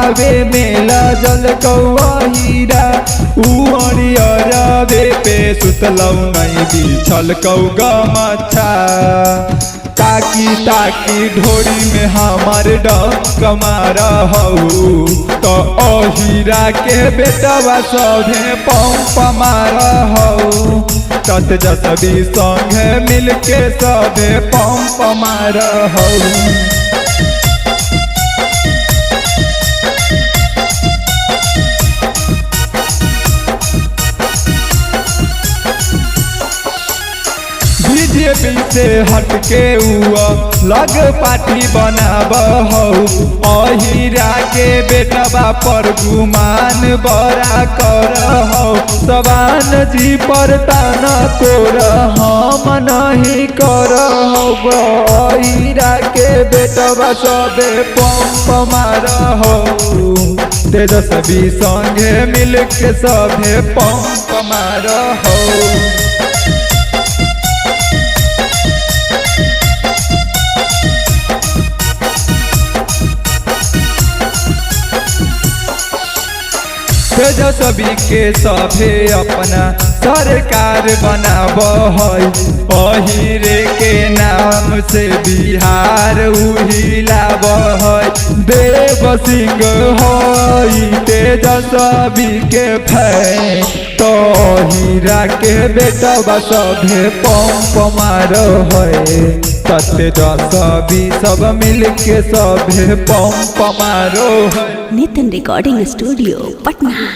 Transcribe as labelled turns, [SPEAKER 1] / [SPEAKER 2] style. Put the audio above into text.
[SPEAKER 1] आवे मेला जल कौहीरा उड़ियरवे पे सुतलौ नहीं बिछल कौ गमछा ताकी ताकी ढोरी में हमार डंक मारहु तो अहिरा के बेटवा सभे पंप मारहु तत जसबी संगे मिलके सभे पंप मारहु। बीजेपी से हटके हुआ लग पार्टी बनाबहु अहिरा के बेटवा पर गुमान बड़ा करहु सवान जी पर ताना तोर हम नहीं करहु अहिरा के बेटवा सबे पंप मारहु तेजस्वी संगे मिलके सभे पंप मारहु। तेजस्वी के सभे अपना सरकार बनाबहै अहिरे के नाम से बिहार उहिलाबहै देव सिंह हई तेजस्वी के फै तो अहिरा के बेटवा सभे पंप मारहै तेजस्वी सब मिलके सभे पंप मारहै।
[SPEAKER 2] Nitin recording studio Patna.